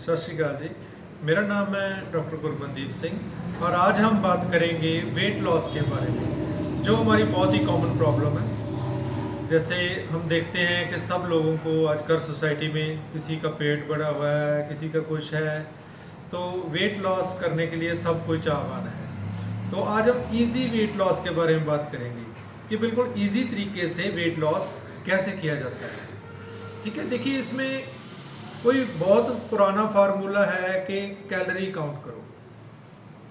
सत श्रीकाल जी। मेरा नाम है डॉक्टर गुरमनदीप सिंह और आज हम बात करेंगे वेट लॉस के बारे में, जो हमारी बहुत ही कॉमन प्रॉब्लम है। जैसे हम देखते हैं कि सब लोगों को आजकल सोसाइटी में किसी का पेट बढ़ा हुआ है, किसी का कुछ है, तो वेट लॉस करने के लिए सब कोई चाहवान है। तो आज हम इजी वेट लॉस के बारे में बात करेंगे कि बिल्कुल इजी तरीके से वेट लॉस कैसे किया जाता है। ठीक है, देखिए इसमें कोई बहुत पुराना फार्मूला है कि कैलोरी काउंट करो।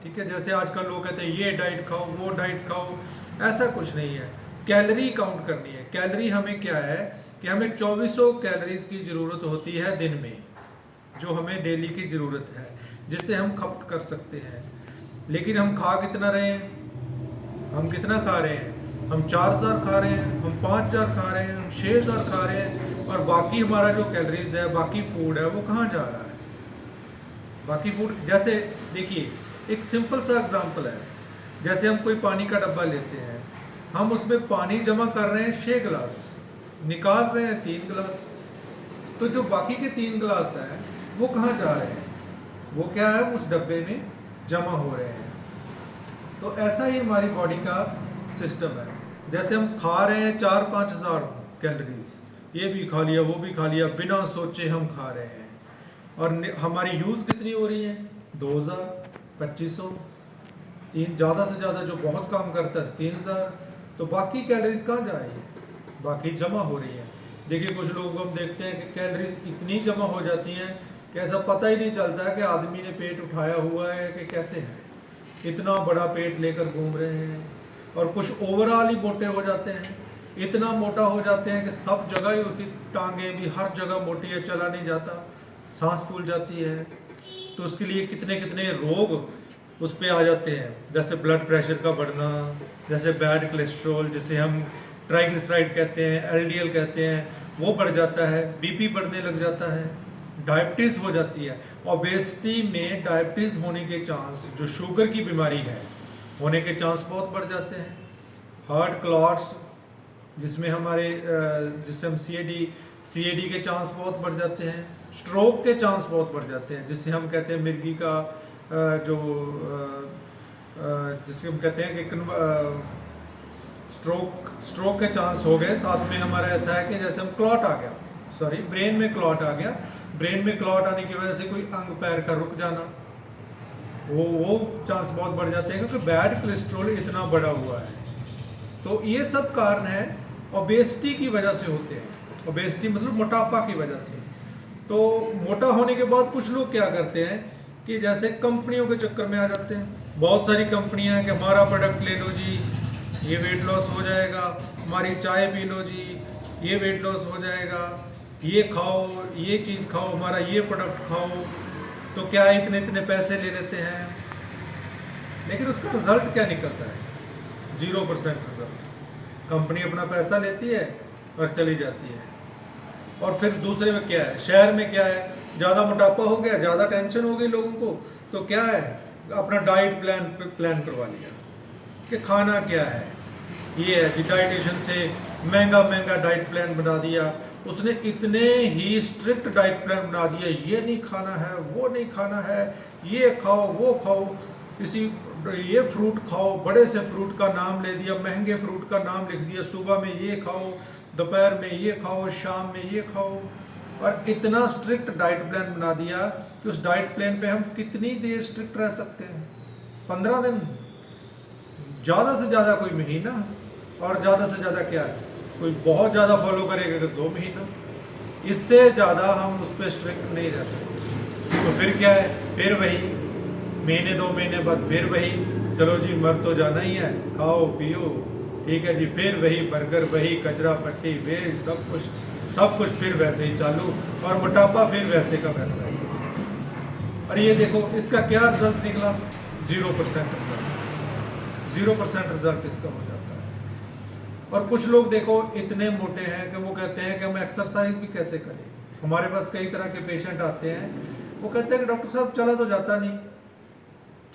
ठीक है, जैसे आजकल लोग कहते हैं ये डाइट खाओ वो डाइट खाओ, ऐसा कुछ नहीं है। कैलोरी काउंट करनी है। कैलोरी हमें क्या है कि हमें 2400 कैलोरीज की ज़रूरत होती है दिन में, जो हमें डेली की ज़रूरत है, जिससे हम खपत कर सकते हैं। लेकिन हम खा कितना रहे हैं? हम कितना खा रहे हैं? हम 4000 खा रहे हैं, हम 5000 खा रहे हैं, हम 6000 खा रहे हैं, और बाकी हमारा जो कैलोरीज है, बाकी फूड है, वो कहाँ जा रहा है? बाकी फूड, जैसे देखिए एक सिंपल सा एग्जांपल है। जैसे हम कोई पानी का डब्बा लेते हैं, हम उसमें पानी जमा कर रहे हैं 6 गिलास, निकाल रहे हैं 3 गिलास, तो जो बाकी के 3 गिलास हैं वो कहाँ जा रहे हैं? वो क्या है, उस डब्बे में जमा हो रहे हैं। तो ऐसा ही हमारी बॉडी का सिस्टम है। जैसे हम खा रहे हैं 4-5 हज़ार कैलोरीज, ये भी खा लिया वो भी खा लिया, बिना सोचे हम खा रहे हैं, और हमारी यूज़ कितनी हो रही है? 2000, 2500, तीन, ज़्यादा से ज़्यादा जो बहुत काम करता है 3000। तो बाकी कैलोरीज कहाँ जा रही है? बाकी जमा हो रही है। देखिए कुछ लोगों को हम देखते हैं कि कैलोरीज इतनी जमा हो जाती हैं कि ऐसा पता ही नहीं चलता है कि आदमी ने पेट उठाया हुआ है कि कैसे है। इतना बड़ा पेट लेकर घूम रहे हैं, और कुछ ओवरऑल ही मोटे हो जाते हैं। इतना मोटा हो जाते हैं कि सब जगह ही उसकी टांगें भी हर जगह मोटी है, चला नहीं जाता, सांस फूल जाती है। तो उसके लिए कितने कितने रोग उस पर आ जाते हैं, जैसे ब्लड प्रेशर का बढ़ना, जैसे बैड कोलेस्ट्रॉल, जिसे हम ट्राइग्लिसराइड कहते हैं, एलडीएल कहते हैं, वो बढ़ जाता है, बीपी बढ़ने लग जाता है, डायबिटीज़ हो जाती है। ओबेसिटी में डायबिटीज़ होने के चांस, जो शुगर की बीमारी है, होने के चांस बहुत बढ़ जाते हैं। हार्ट क्लॉट्स, जिसमें जिससे हम सीएडी के चांस बहुत बढ़ जाते हैं। स्ट्रोक के चांस बहुत बढ़ जाते हैं, जिससे हम कहते हैं मिर्गी का जिससे हम कहते हैं कि स्ट्रोक के चांस हो गए। साथ में हमारा ऐसा है कि जैसे हम क्लॉट आ गया, सॉरी ब्रेन में क्लॉट आ गया, ब्रेन में क्लॉट आने की वजह से कोई अंग पैर का रुक जाना, वो चांस बहुत बढ़ जाते हैं, क्योंकि बैड कोलेस्ट्रॉल इतना बढ़ा हुआ है। तो ये सब कारण है ओबेसिटी की वजह से होते हैं। ओबेसिटी मतलब मोटापा की वजह से। तो मोटा होने के बाद कुछ लोग क्या करते हैं कि जैसे कंपनियों के चक्कर में आ जाते हैं। बहुत सारी कंपनियां हैं कि हमारा प्रोडक्ट ले लो जी, ये वेट लॉस हो जाएगा, हमारी चाय पी लो जी, ये वेट लॉस हो जाएगा, ये खाओ, ये चीज़ खाओ, हमारा ये प्रोडक्ट खाओ। तो क्या इतने इतने पैसे ले लेते हैं, लेकिन उसका रिजल्ट क्या निकलता है? 0% रिजल्ट। कंपनी अपना पैसा लेती है और चली जाती है। और फिर दूसरे में क्या है, शहर में क्या है, ज़्यादा मोटापा हो गया, ज़्यादा टेंशन हो गई लोगों को, तो क्या है, अपना डाइट प्लान करवा लिया कि खाना क्या है। ये है कि डाइटिशियन से महंगा महंगा डाइट प्लान बना दिया उसने, इतने ही स्ट्रिक्ट डाइट प्लान बना दिया, ये नहीं खाना है, वो नहीं खाना है, ये खाओ वो खाओ, किसी ये फ्रूट खाओ, बड़े से फ्रूट का नाम ले दिया, महंगे फ्रूट का नाम लिख दिया, सुबह में ये खाओ, दोपहर में ये खाओ, शाम में ये खाओ। और इतना स्ट्रिक्ट डाइट प्लान बना दिया कि उस डाइट प्लान पे हम कितनी देर स्ट्रिक्ट रह सकते हैं? 15 दिन, ज़्यादा से ज़्यादा कोई महीना, और ज़्यादा से ज़्यादा क्या है, कोई बहुत ज़्यादा फॉलो करेगा तो 2 महीना। इससे ज़्यादा हम उस पर स्ट्रिक्ट नहीं रह सकते। तो फिर क्या है, फिर वही महीने 2 महीने बाद फिर वही, चलो जी मर तो जाना ही है, खाओ पियो, ठीक है जी, फिर वही बर्गर, वही कचरा पट्टी, वे सब कुछ फिर वैसे ही चालू, और मोटापा फिर वैसे का वैसा ही। और ये देखो इसका क्या रिजल्ट निकला? 0% रिजल्ट। 0% रिजल्ट इसका हो जाता है। और कुछ लोग देखो इतने मोटे हैं कि वो कहते हैं कि हम एक्सरसाइज भी कैसे करें। हमारे पास कई तरह के पेशेंट आते हैं, वो कहते हैं कि डॉक्टर साहब चला तो जाता नहीं,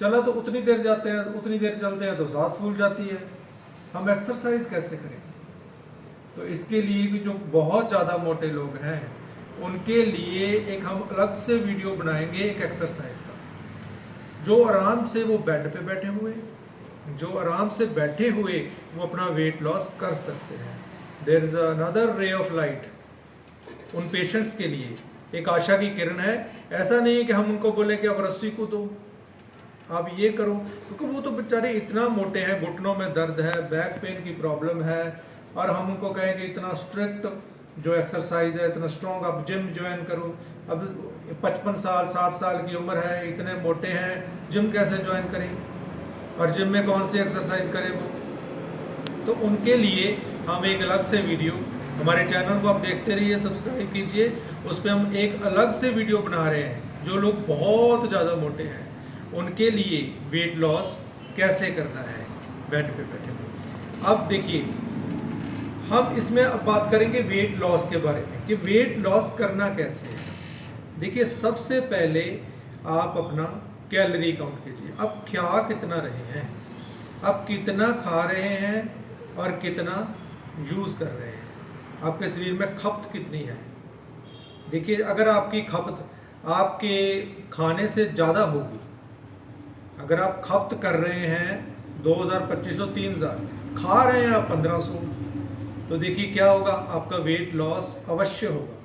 चला तो उतनी देर जाते हैं, उतनी देर चलते हैं तो सांस फूल जाती है, हम एक्सरसाइज कैसे करें? तो इसके लिए भी जो बहुत ज़्यादा मोटे लोग हैं उनके लिए एक हम अलग से वीडियो बनाएंगे एक एक्सरसाइज का, जो आराम से वो बेड पे बैठे हुए, जो आराम से बैठे हुए वो अपना वेट लॉस कर सकते हैं। There is another ray of light उन पेशेंट्स के लिए, एक आशा की किरण है। ऐसा नहीं है कि हम उनको बोले कि आप रस्सी कूदो, आप ये करो, क्योंकि वो तो बेचारे इतना मोटे हैं, घुटनों में दर्द है, बैक पेन की प्रॉब्लम है, और हम उनको कहें कि इतना स्ट्रिक्ट जो एक्सरसाइज है, इतना स्ट्रॉन्ग आप जिम ज्वाइन करो। अब 55 साल 60 साल की उम्र है, इतने मोटे हैं, जिम कैसे ज्वाइन करें, और जिम में कौन सी एक्सरसाइज करें वो। तो उनके लिए हम एक अलग से वीडियो, हमारे चैनल को आप देखते रहिए, सब्सक्राइब कीजिए, उस पर हम एक अलग से वीडियो बना रहे हैं। जो लोग बहुत ज़्यादा मोटे हैं उनके लिए वेट लॉस कैसे करना है बेड पे बैठे हुए। अब देखिए, हम इसमें अब बात करेंगे वेट लॉस के बारे में कि वेट लॉस करना कैसे है। देखिए, सबसे पहले आप अपना कैलोरी काउंट कीजिए। अब क्या कितना रहे हैं, आप कितना खा रहे हैं और कितना यूज़ कर रहे हैं, आपके शरीर में खपत कितनी है। देखिए, अगर आपकी खपत आपके खाने से ज़्यादा होगी, अगर आप खपत कर रहे हैं 2000, 2500, 3000, खा रहे हैं आप 1500, तो देखिए क्या होगा, आपका वेट लॉस अवश्य होगा,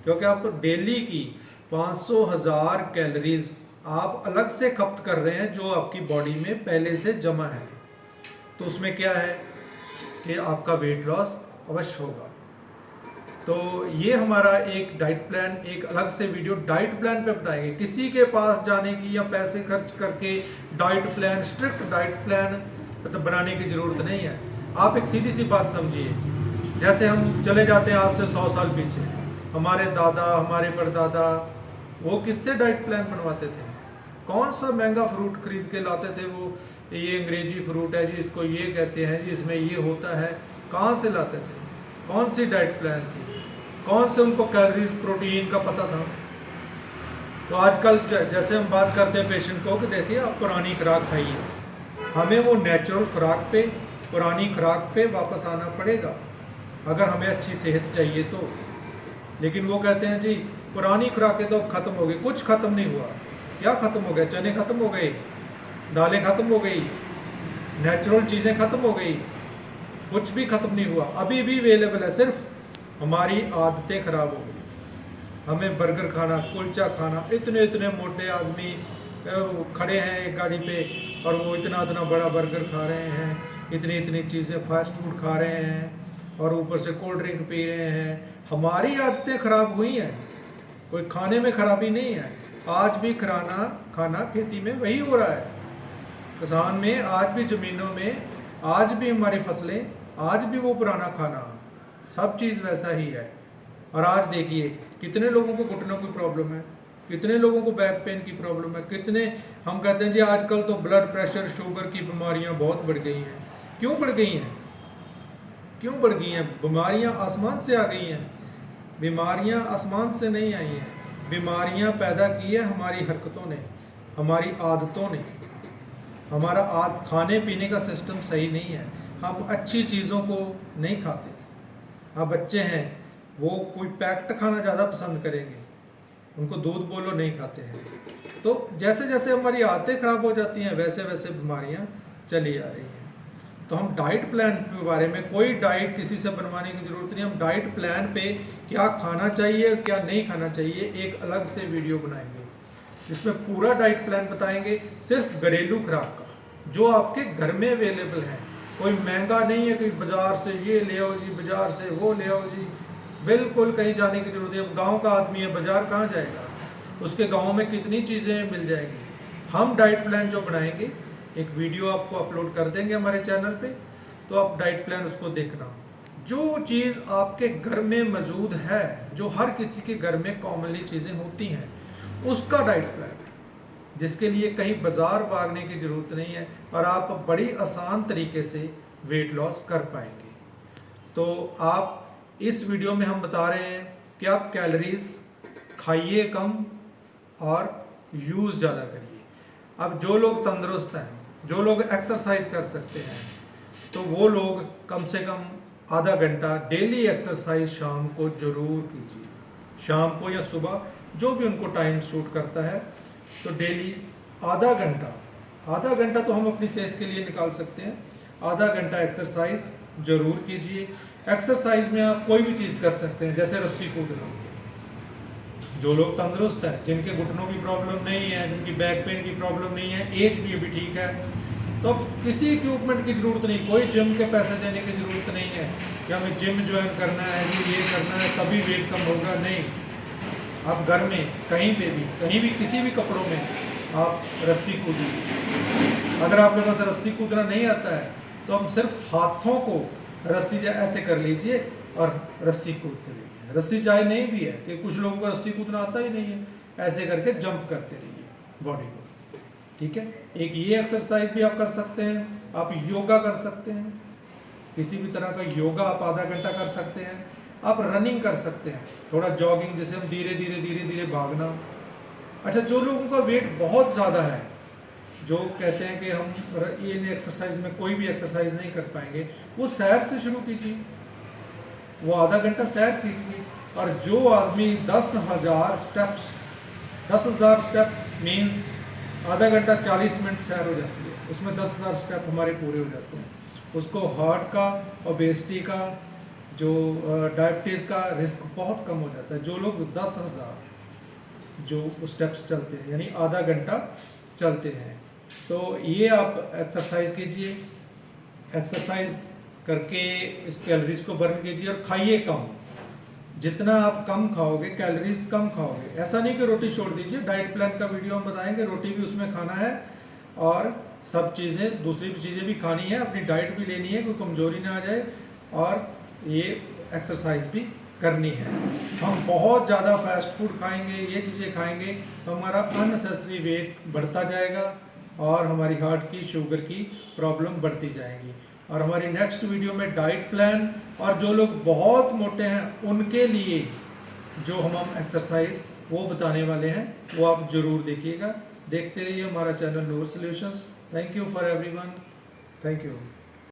क्योंकि आप डेली की 500, 1000 कैलोरीज आप अलग से खपत कर रहे हैं, जो आपकी बॉडी में पहले से जमा है। तो उसमें क्या है कि आपका वेट लॉस अवश्य होगा। तो ये हमारा एक डाइट प्लान, एक अलग से वीडियो डाइट प्लान पे बताएंगे। किसी के पास जाने की या पैसे खर्च करके diet plan, strict diet plan मतलब बनाने की ज़रूरत नहीं है। आप एक सीधी सी बात समझिए, जैसे हम चले जाते हैं आज से 100 साल पीछे, हमारे दादा, हमारे परदादा, वो किससे डाइट प्लान बनवाते थे? कौन सा महंगा फ्रूट खरीद के लाते थे? वो ये अंग्रेजी फ्रूट है जी, इसको ये कहते हैं जी, इसमें ये होता है। कहाँ से लाते थे? कौन सी डाइट प्लान थी? कौन से उनको कैलोरीज, प्रोटीन का पता था? तो आजकल जैसे हम बात करते हैं पेशेंट को कि देखिए आप पुरानी खुराक खाइए, हमें वो नेचुरल खुराक पे, पुरानी खुराक पे वापस आना पड़ेगा अगर हमें अच्छी सेहत चाहिए तो। लेकिन वो कहते हैं जी पुरानी खुराकें तो ख़त्म हो गई। कुछ ख़त्म नहीं हुआ। क्या ख़त्म हो गया? चने ख़त्म हो गए, दालें ख़त्म हो गई, नेचुरल चीज़ें ख़त्म हो गई, कुछ भी ख़त्म नहीं हुआ। अभी भी अवेलेबल है, सिर्फ हमारी आदतें ख़राब हो गई। हमें बर्गर खाना, कुलचा खाना, इतने इतने मोटे आदमी खड़े हैं एक गाड़ी पे और वो इतना इतना बड़ा बर्गर खा रहे हैं, इतनी इतनी चीज़ें फास्ट फूड खा रहे हैं और ऊपर से कोल्ड ड्रिंक पी रहे हैं। हमारी आदतें ख़राब हुई हैं, कोई खाने में ख़राबी नहीं है। आज भी खाना खेती में वही हो रहा है, किसान में आज भी, ज़मीनों में आज भी हमारी फसलें, आज भी वो पुराना खाना, सब चीज़ वैसा ही है। और आज देखिए कितने लोगों को घुटनों की प्रॉब्लम है, कितने लोगों को बैक पेन की प्रॉब्लम है, कितने, हम कहते हैं जी आजकल तो ब्लड प्रेशर, शुगर की बीमारियां बहुत बढ़ गई हैं। क्यों बढ़ गई हैं? क्यों बढ़ गई हैं? बीमारियां आसमान से आ गई हैं। बीमारियां आसमान से नहीं आई हैं, बीमारियां पैदा की है हमारी हरकतों ने, हमारी आदतों ने। हमारा खाने पीने का सिस्टम सही नहीं है, हम अच्छी चीज़ों को नहीं खाते। अब बच्चे हैं, वो कोई पैक्ड खाना ज़्यादा पसंद करेंगे, उनको दूध बोलो नहीं खाते हैं। तो जैसे जैसे हमारी आदतें ख़राब हो जाती हैं वैसे वैसे बीमारियां चली आ रही हैं। तो हम डाइट प्लान के बारे में, कोई डाइट किसी से बनवाने की ज़रूरत नहीं, हम डाइट प्लान पे क्या खाना चाहिए क्या नहीं खाना चाहिए एक अलग से वीडियो बनाएंगे, जिसमें पूरा डाइट प्लान बताएंगे, सिर्फ घरेलू खुराक का जो आपके घर में अवेलेबल है। कोई महंगा नहीं है कि बाज़ार से ये ले आओ जी, बाज़ार से वो ले आओ जी, बिल्कुल कहीं जाने की जरूरत है। गांव का आदमी है, बाज़ार कहाँ जाएगा? उसके गांव में कितनी चीज़ें मिल जाएंगी। हम डाइट प्लान जो बनाएंगे, एक वीडियो आपको अपलोड कर देंगे हमारे चैनल पे, तो आप डाइट प्लान उसको देखना। जो चीज़ आपके घर में मौजूद है, जो हर किसी के घर में कॉमनली चीज़ें होती हैं, उसका डाइट प्लान, जिसके लिए कहीं बाज़ार भागने की ज़रूरत नहीं है और आप बड़ी आसान तरीके से वेट लॉस कर पाएंगे। तो आप, इस वीडियो में हम बता रहे हैं कि आप कैलोरीज खाइए कम और यूज़ ज़्यादा करिए। अब जो लोग तंदुरुस्त हैं, जो लोग एक्सरसाइज कर सकते हैं, तो वो लोग कम से कम आधा घंटा डेली एक्सरसाइज शाम को ज़रूर कीजिए। शाम को या सुबह, जो भी उनको टाइम सूट करता है। तो डेली आधा घंटा तो हम अपनी सेहत के लिए निकाल सकते हैं। आधा घंटा एक्सरसाइज जरूर कीजिए। एक्सरसाइज में आप कोई भी चीज़ कर सकते हैं, जैसे रस्सी कूदना। जो लोग तंदुरुस्त हैं, जिनके घुटनों की प्रॉब्लम नहीं है, जिनकी बैक पेन की प्रॉब्लम नहीं है, एज भी अभी ठीक है, तो किसी इक्विपमेंट की ज़रूरत नहीं, कोई जिम के पैसे देने की ज़रूरत नहीं है कि हमें जिम ज्वाइन करना है, ये करना है तभी वेट कम होगा। नहीं, आप घर में कहीं भी किसी भी कपड़ों में आप रस्सी कूदिए। अगर आपके पास रस्सी कूदना नहीं आता है तो हम सिर्फ हाथों को रस्सी ऐसे कर लीजिए और रस्सी कूदते रहिए। रस्सी चाहे नहीं भी है कि कुछ लोगों को रस्सी कूदना आता ही नहीं है, ऐसे करके जंप करते रहिए बॉडी को। ठीक है, एक ये एक्सरसाइज भी आप कर सकते हैं। आप योगा कर सकते हैं, किसी भी तरह का योगा आप आधा घंटा कर सकते हैं। आप रनिंग कर सकते हैं, थोड़ा जॉगिंग, जैसे हम धीरे धीरे भागना। अच्छा, जो लोगों का वेट बहुत ज़्यादा है, जो कहते हैं कि हम ये एक्सरसाइज में कोई भी एक्सरसाइज नहीं कर पाएंगे, वो सैर से शुरू कीजिए, वो आधा घंटा सैर कीजिए। और जो आदमी 10,000 स्टेप मीन्स आधा घंटा 40 मिनट सैर हो जाती है, उसमें 10,000 स्टेप हमारे पूरे हो जाते हैं। उसको हार्ट का, ओबेसिटी का, जो डायबिटीज़ का रिस्क बहुत कम हो जाता है। जो लोग 10,000 जो स्टेप्स चलते हैं, यानी आधा घंटा चलते हैं, तो ये आप एक्सरसाइज कीजिए। एक्सरसाइज करके इस कैलोरीज को बर्न कीजिए और खाइए कम। जितना आप कम खाओगे, कैलोरीज कम खाओगे। ऐसा नहीं कि रोटी छोड़ दीजिए, डाइट प्लान का वीडियो हम बताएंगे, रोटी भी उसमें खाना है और सब चीज़ें, दूसरी भी चीज़ें भी खानी है, अपनी डाइट भी लेनी है, कोई कमजोरी ना आ जाए, और ये एक्सरसाइज भी करनी है। हम बहुत ज़्यादा फास्ट फूड खाएंगे, ये चीज़ें खाएंगे, तो हमारा अननेसेसरी वेट बढ़ता जाएगा और हमारी हार्ट की, शुगर की प्रॉब्लम बढ़ती जाएगी। और हमारी नेक्स्ट वीडियो में डाइट प्लान और जो लोग बहुत मोटे हैं उनके लिए जो हम एक्सरसाइज वो बताने वाले हैं, वो आप ज़रूर देखिएगा। देखते रहिए हमारा channel Noor solutions. Thank you for everyone, thank you.